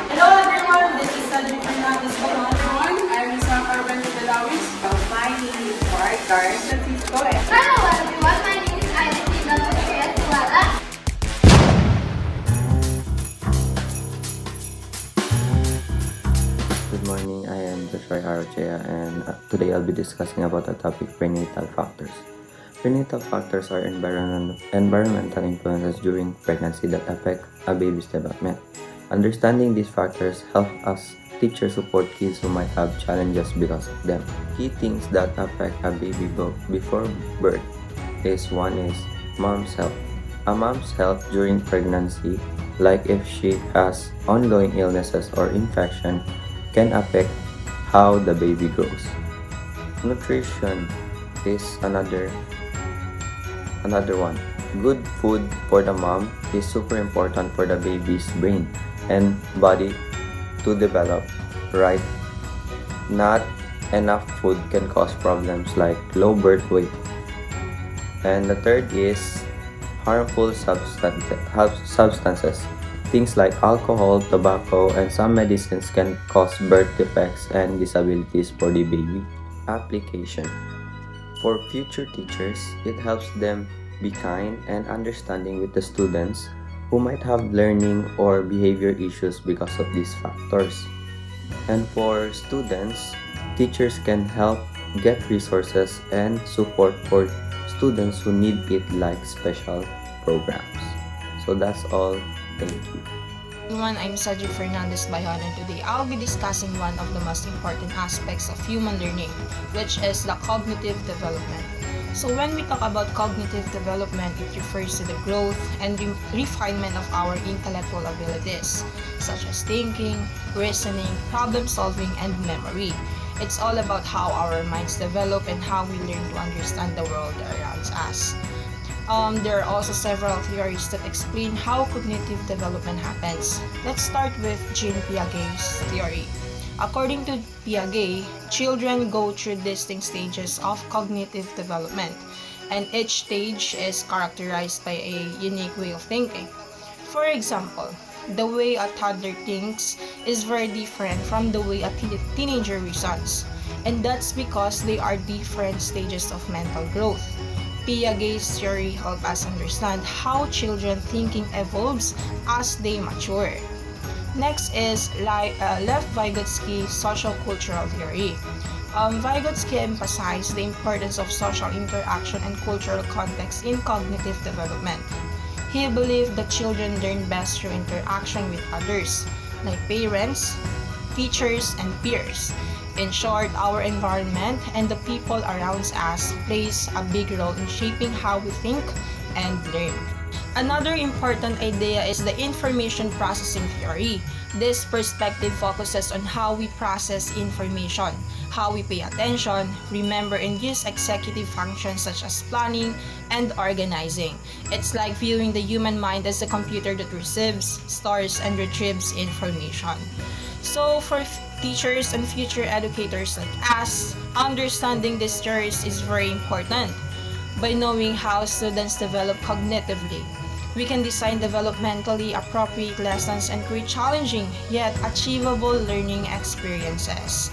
Hello everyone, this is Cedric Fernandez Bayon. I'm Isang Carmen Delawis. My name is Mark Garza Francisco. Hello everyone, my name is Aidina Lucrecia Suara. Good morning, I am Joshua Archea and today I'll be discussing about the topic prenatal factors. Prenatal factors are environmental influences during pregnancy that affect a baby's development. Understanding these factors help us teachers support kids who might have challenges because of them. Key things that affect a baby before birth is one is mom's health. A mom's health during pregnancy, like if she has ongoing illnesses or infection, can affect how the baby grows. Nutrition is another one. Good food for the mom is super important for the baby's brain and body to develop right. Not enough food can cause problems like low birth weight. And the third is harmful substances. Things like alcohol, tobacco, and some medicines can cause birth defects and disabilities for the baby. Application. For future teachers, it helps them be kind and understanding with the students who might have learning or behavior issues because of these factors. And for students, teachers can help get resources and support for students who need it, like special programs. So that's all. Thank you. Everyone, I'm Cedric Fernandez Bayon, and today I'll be discussing one of the most important aspects of human learning, which is the cognitive development. So when we talk about cognitive development, it refers to the growth and refinement of our intellectual abilities, such as thinking, reasoning, problem solving, and memory. It's all about how our minds develop and how we learn to understand the world around us. There are also several theories that explain how cognitive development happens. Let's start with Jean Piaget's theory. According to Piaget, children go through distinct stages of cognitive development, and each stage is characterized by a unique way of thinking. For example, the way a toddler thinks is very different from the way a teenager reasons, and that's because they are different stages of mental growth. Piaget's theory helps us understand how children thinking evolves as they mature. Next is Lev Vygotsky's social-cultural theory. Vygotsky emphasized the importance of social interaction and cultural context in cognitive development. He believed that children learn best through interaction with others, like parents, teachers, and peers. In short, our environment and the people around us plays a big role in shaping how we think and learn. Another important idea is the information processing theory. This perspective focuses on how we process information, how we pay attention, remember, and use executive functions such as planning and organizing. It's like viewing the human mind as a computer that receives, stores, and retrieves information. So for teachers and future educators like us, understanding these theories is very important. By knowing how students develop cognitively, we can design developmentally appropriate lessons and create challenging yet achievable learning experiences.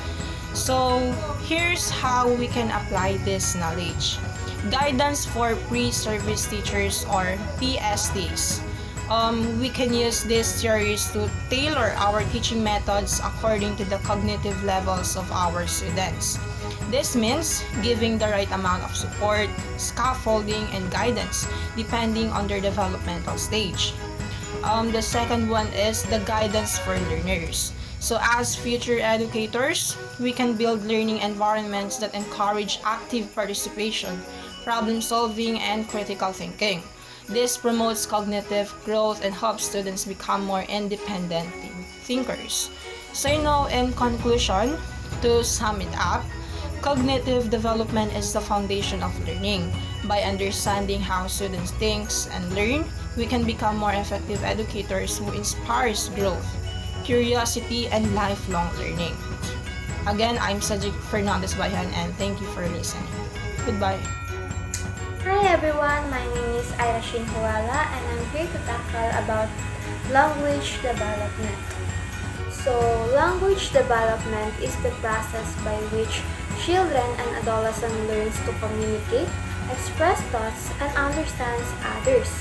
So here's how we can apply this knowledge. Guidance for pre-service teachers, or PSTs. We can use these theories to tailor our teaching methods according to the cognitive levels of our students. This means giving the right amount of support, scaffolding, and guidance depending on their developmental stage. The second one is the guidance for learners. So as future educators, we can build learning environments that encourage active participation, problem solving, and critical thinking. This promotes cognitive growth and helps students become more independent thinkers. So in conclusion, to sum it up, cognitive development is the foundation of learning. By understanding how students think and learn, we can become more effective educators who inspires growth, curiosity, and lifelong learning. Again, I'm Sajik Fernandez Bayan, and thank you for listening. Goodbye. Hi everyone, my name is Ira Shin Huala and I'm here to tackle about language development. So, language development is the process by which children and adolescents learns to communicate, express thoughts, and understands others.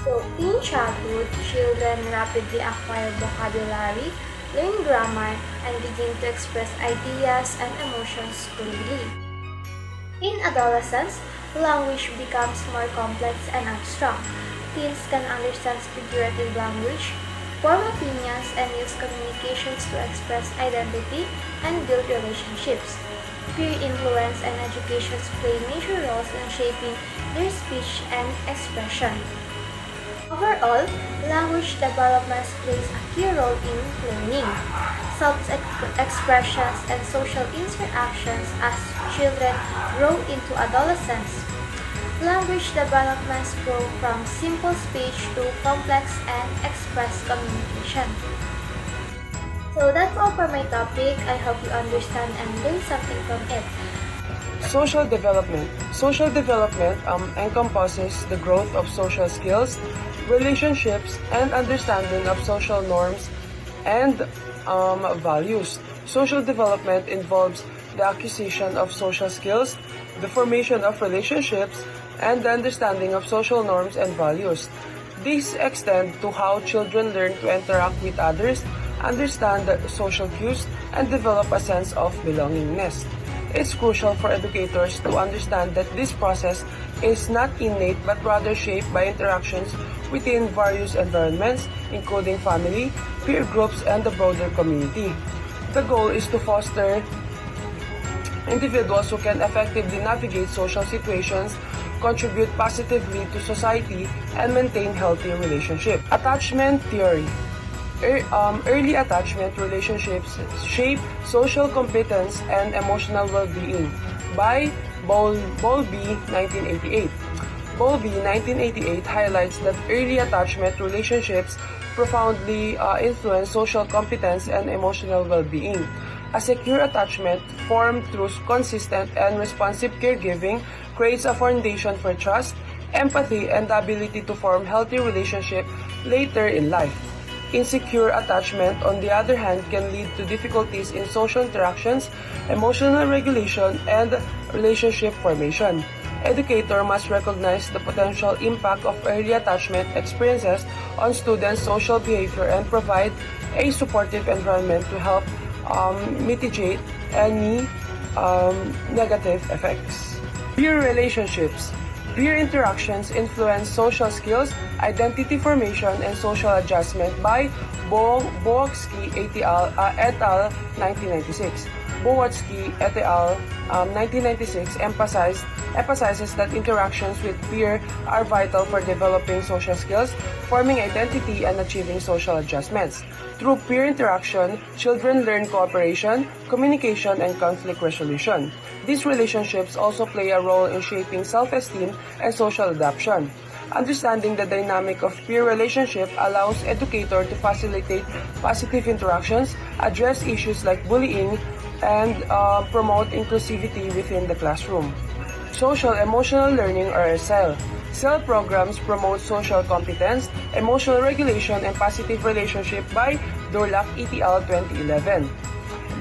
So, in childhood, children rapidly acquire vocabulary, learn grammar, and begin to express ideas and emotions clearly. In adolescence, language becomes more complex and abstract. Teens can understand figurative language, form opinions, and use communications to express identity and build relationships. Peer influence and education play major roles in shaping their speech and expression. Overall, language development plays a key role in learning, self-expressions, and social interactions as children grow into adolescence. Language developments go from simple speech to complex and express communication. So that's all for my topic. I hope you understand and learn something from it. Social development. Social development encompasses the growth of social skills, relationships, and understanding of social norms and values. Social development involves the acquisition of social skills, the formation of relationships, and the understanding of social norms and values. These extend to how children learn to interact with others, understand social cues, and develop a sense of belongingness. It's crucial for educators to understand that this process is not innate but rather shaped by interactions within various environments, including family, peer groups, and the broader community. The goal is to foster individuals who can effectively navigate social situations, contribute positively to society, and maintain healthy relationships. Attachment theory. Early attachment relationships shape social competence and emotional well-being by Bowlby, 1988. Bowlby, 1988 highlights that early attachment relationships profoundly influence social competence and emotional well-being. A secure attachment formed through consistent and responsive caregiving creates a foundation for trust, empathy, and the ability to form healthy relationships later in life. Insecure attachment, on the other hand, can lead to difficulties in social interactions, emotional regulation, and relationship formation. Educator must recognize the potential impact of early attachment experiences on students' social behavior and provide a supportive environment to help mitigate any negative effects. Peer relationships. Peer interactions influence social skills, identity formation, and social adjustment by Bowatsky et al. 1996. Bowatsky et al. 1996 emphasizes that interactions with peer are vital for developing social skills, forming identity, and achieving social adjustments. Through peer interaction, children learn cooperation, communication, and conflict resolution. These relationships also play a role in shaping self-esteem and social adaptation. Understanding the dynamic of peer relationship allows educators to facilitate positive interactions, address issues like bullying, and promote inclusivity within the classroom. Social Emotional Learning, or SEL. SEL programs promote social competence, emotional regulation, and positive relationship by Durlach et al. 2011.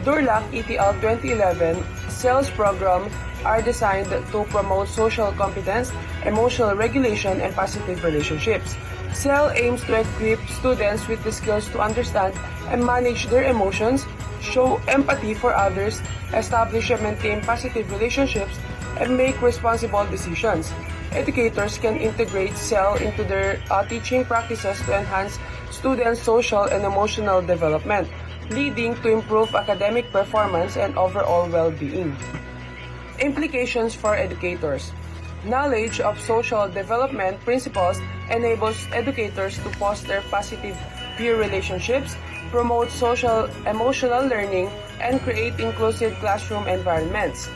Durlach et al. 2011 SEL's program are designed to promote social competence, emotional regulation, and positive relationships. SEL aims to equip students with the skills to understand and manage their emotions, show empathy for others, establish and maintain positive relationships, and make responsible decisions. Educators can integrate SEL into their teaching practices to enhance students' social and emotional development, leading to improved academic performance and overall well-being. Implications for educators. Knowledge of social development principles enables educators to foster positive peer relationships, promote social emotional learning, and create inclusive classroom environments.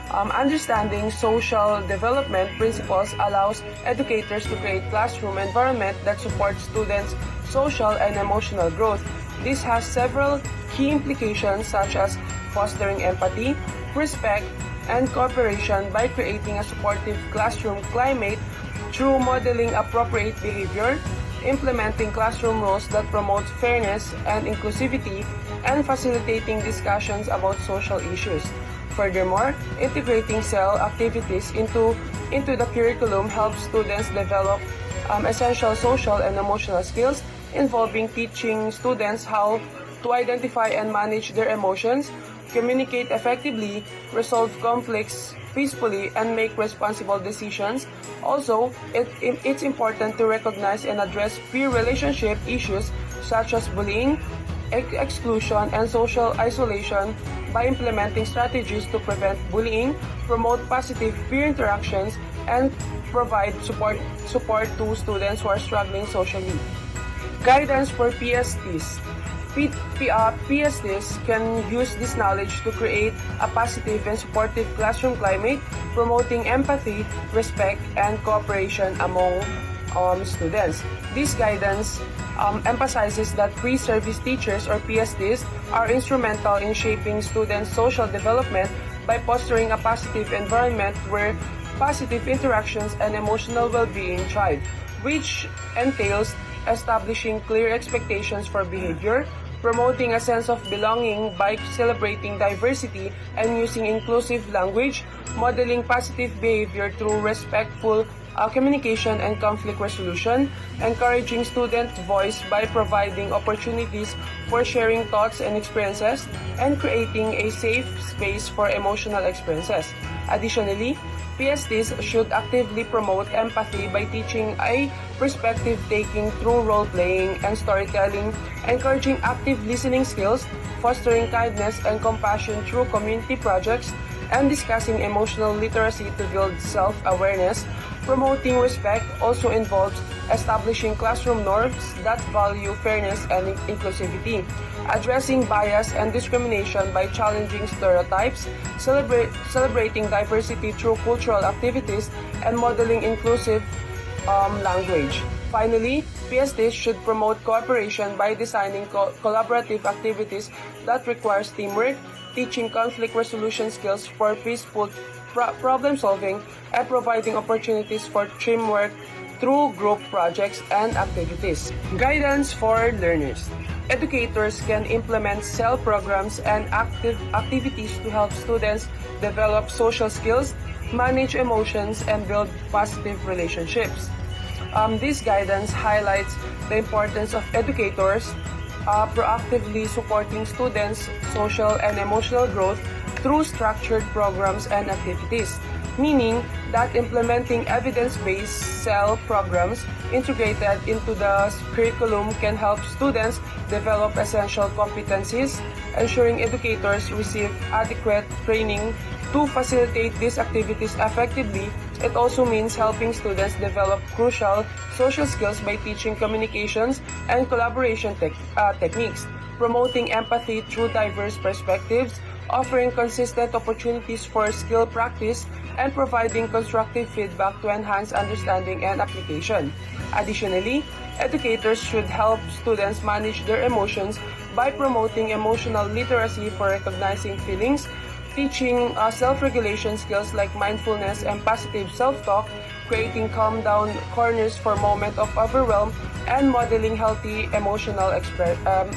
Understanding social development principles allows educators to create classroom environment that supports students' social and emotional growth. This has several key implications such as fostering empathy, respect, and cooperation by creating a supportive classroom climate through modeling appropriate behavior, implementing classroom rules that promote fairness and inclusivity, and facilitating discussions about social issues. Furthermore, integrating CEL activities into the curriculum helps students develop essential social and emotional skills involving teaching students how to identify and manage their emotions, communicate effectively, resolve conflicts peacefully, and make responsible decisions. Also, it's important to recognize and address peer relationship issues such as bullying, exclusion, and social isolation by implementing strategies to prevent bullying, promote positive peer interactions, and provide support to students who are struggling socially. Guidance for PSTs. PSTs can use this knowledge to create a positive and supportive classroom climate, promoting empathy, respect, and cooperation among students. This guidance emphasizes that pre-service teachers or PSTs are instrumental in shaping students' social development by fostering a positive environment where positive interactions and emotional well-being thrive, which entails establishing clear expectations for behavior, promoting a sense of belonging by celebrating diversity and using inclusive language, modeling positive behavior through respectful communication and conflict resolution, encouraging student voice by providing opportunities for sharing thoughts and experiences, and creating a safe space for emotional experiences. Additionally, PSTs should actively promote empathy by teaching a perspective taking through role-playing and storytelling, encouraging active listening skills, fostering kindness and compassion through community projects, and discussing emotional literacy to build self-awareness. Promoting respect also involves establishing classroom norms that value fairness and inclusivity, addressing bias and discrimination by challenging stereotypes, celebrating diversity through cultural activities, and modeling inclusive language. Finally, PSTs should promote cooperation by designing collaborative activities that requires teamwork, teaching conflict resolution skills for peaceful problem solving, and providing opportunities for teamwork through group projects and activities. Guidance for learners. Educators can implement CEL programs and activities to help students develop social skills, manage emotions, and build positive relationships. This guidance highlights the importance of educators proactively supporting students' social and emotional growth through structured programs and activities, meaning that implementing evidence-based CEL programs integrated into the curriculum can help students develop essential competencies, ensuring educators receive adequate training to facilitate these activities effectively. It also means helping students develop crucial social skills by teaching communications and collaboration techniques, promoting empathy through diverse perspectives, offering consistent opportunities for skill practice, and providing constructive feedback to enhance understanding and application. Additionally, educators should help students manage their emotions by promoting emotional literacy for recognizing feelings, teaching self-regulation skills like mindfulness and positive self-talk, creating calm-down corners for moments of overwhelm, and modeling healthy emotional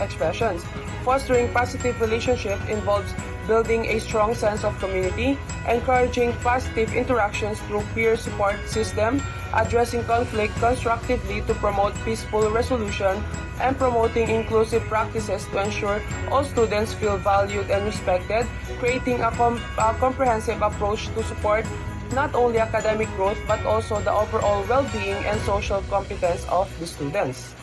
expressions. Fostering positive relationship involves building a strong sense of community, encouraging positive interactions through peer support system, addressing conflict constructively to promote peaceful resolution, and promoting inclusive practices to ensure all students feel valued and respected, creating a comprehensive approach to support not only academic growth but also the overall well-being and social competence of the students.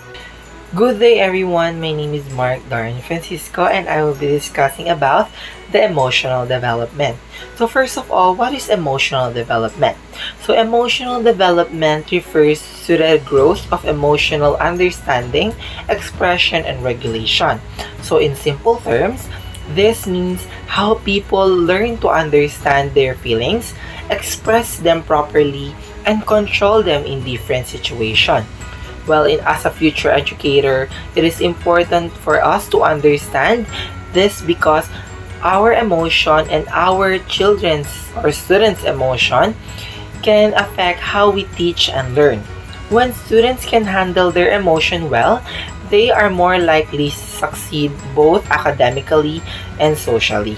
Good day everyone, my name is Mark Darren Francisco and I will be discussing about the emotional development. So first of all, what is emotional development? So emotional development refers to the growth of emotional understanding, expression, and regulation. So in simple terms, this means how people learn to understand their feelings, express them properly, and control them in different situations. Well, as a future educator, it is important for us to understand this because our emotion and our children's or students' emotion can affect how we teach and learn. When students can handle their emotion well, they are more likely to succeed both academically and socially.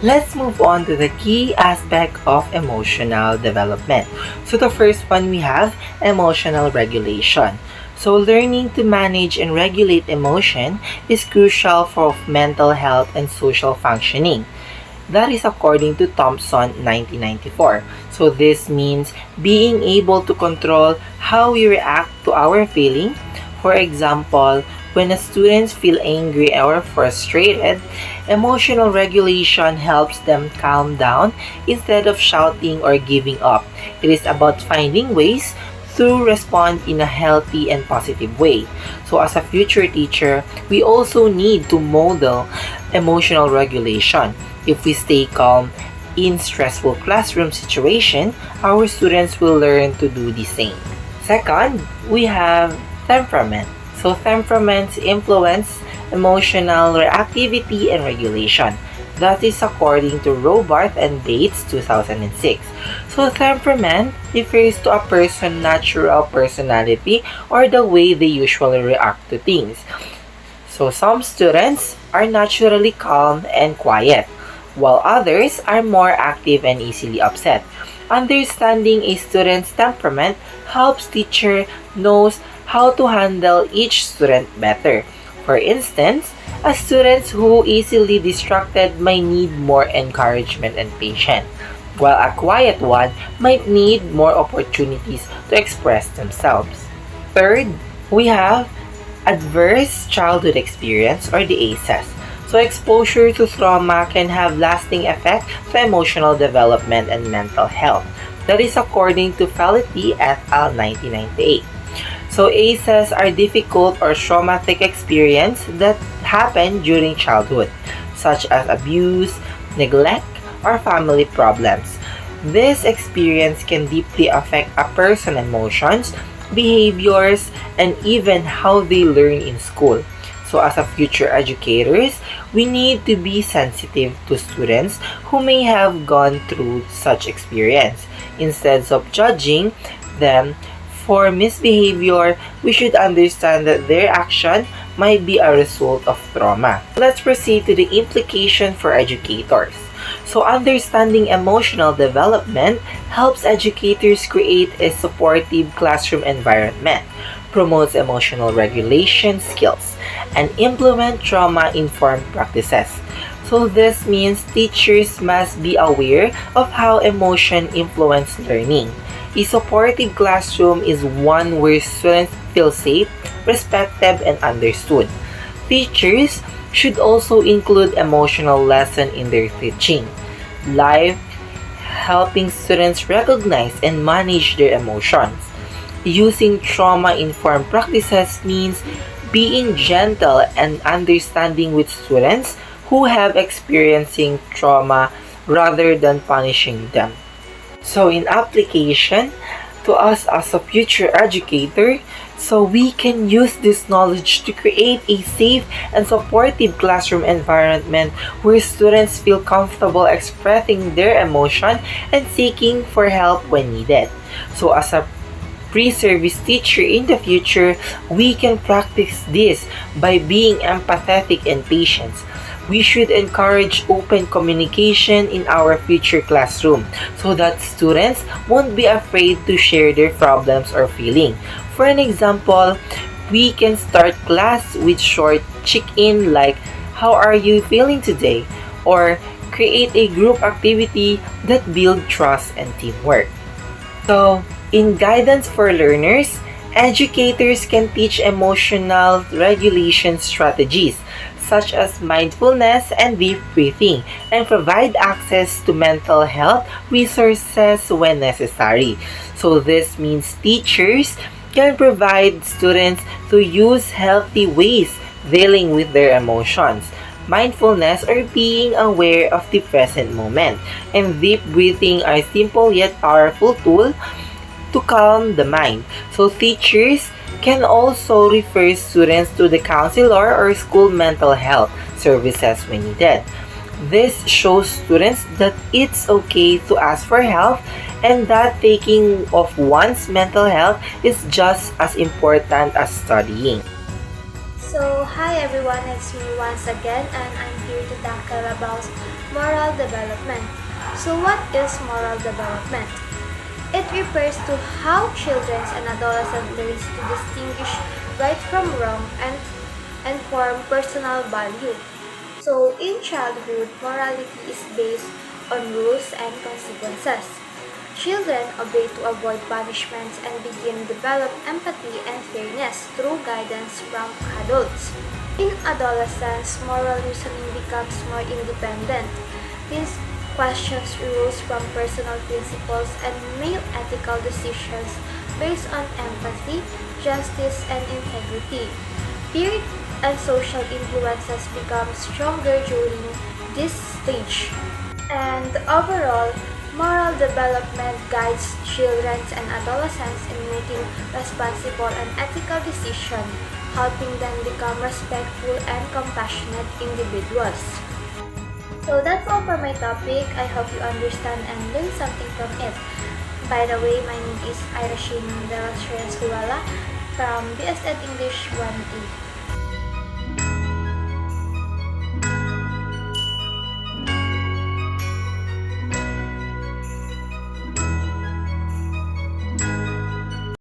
Let's move on to the key aspect of emotional development. So the first one we have emotional regulation. So learning to manage and regulate emotion is crucial for mental health and social functioning. That is according to Thompson 1994. So this means being able to control how we react to our feeling. For example, when a student feel angry or frustrated, emotional regulation helps them calm down instead of shouting or giving up. It is about finding ways to respond in a healthy and positive way. So as a future teacher, we also need to model emotional regulation. If we stay calm in stressful classroom situation, our students will learn to do the same. Second, we have temperament. So temperaments influence emotional reactivity and regulation. That is according to Robarth and Bates 2006. So temperament refers to a person's natural personality or the way they usually react to things. So some students are naturally calm and quiet, while others are more active and easily upset. Understanding a student's temperament helps teacher knows how to handle each student better. For instance, a student who easily distracted might need more encouragement and patience, while a quiet one might need more opportunities to express themselves. Third, we have adverse childhood experience or the ACEs. So exposure to trauma can have lasting effect to emotional development and mental health. That is according to Felitti et al. 1998. So ACEs are difficult or traumatic experience that happen during childhood, such as abuse, neglect, or family problems. This experience can deeply affect a person's emotions, behaviors, and even how they learn in school. So as a future educators, we need to be sensitive to students who may have gone through such experience. Instead of judging them for misbehavior, we should understand that their action might be a result of trauma. Let's proceed to the implication for educators. So understanding emotional development helps educators create a supportive classroom environment, promotes emotional regulation skills, and implement trauma-informed practices. So this means teachers must be aware of how emotion influence learning. A supportive classroom is one where students feel safe, respected, and understood. Teachers should also include emotional lesson in their teaching, live helping students recognize and manage their emotions. Using trauma-informed practices means being gentle and understanding with students who have experiencing trauma rather than punishing them. So in application to us as a future educator, so we can use this knowledge to create a safe and supportive classroom environment where students feel comfortable expressing their emotion and seeking for help when needed. So as a pre-service teacher in the future, we can practice this by being empathetic and patient. We should encourage open communication in our future classroom so that students won't be afraid to share their problems or feelings. For an example, we can start class with short check-in like, "How are you feeling today?" or create a group activity that build trust and teamwork. So, in guidance for learners, Educators can teach emotional regulation strategies such as mindfulness and deep breathing and provide access to mental health resources when necessary. So this means teachers can provide students to use healthy ways dealing with their emotions, mindfulness, or being aware of the present moment. And deep breathing are simple yet powerful tool to calm the mind. So teachers can also refer students to the counselor or school mental health services when needed. This shows students that it's okay to ask for help and that taking of one's mental health is just as important as studying. So, hi everyone, it's me once again and I'm here to tackle about moral development. So, what is moral development? It refers to how children and adolescents learn to distinguish right from wrong and form personal value. So, in childhood, morality is based on rules and consequences. Children obey to avoid punishments and begin to develop empathy and fairness through guidance from adults. In adolescence, moral reasoning becomes more independent. This questions rules from personal principles and make ethical decisions based on empathy, justice, and integrity. Peer and social influences become stronger during this stage. And overall, moral development guides children and adolescents in making responsible and ethical decisions, helping them become respectful and compassionate individuals. So that's all for my topic. I hope you understand and learn something from it. By the way, my name is Irashine de las Reyes Huala from BSED English 1A.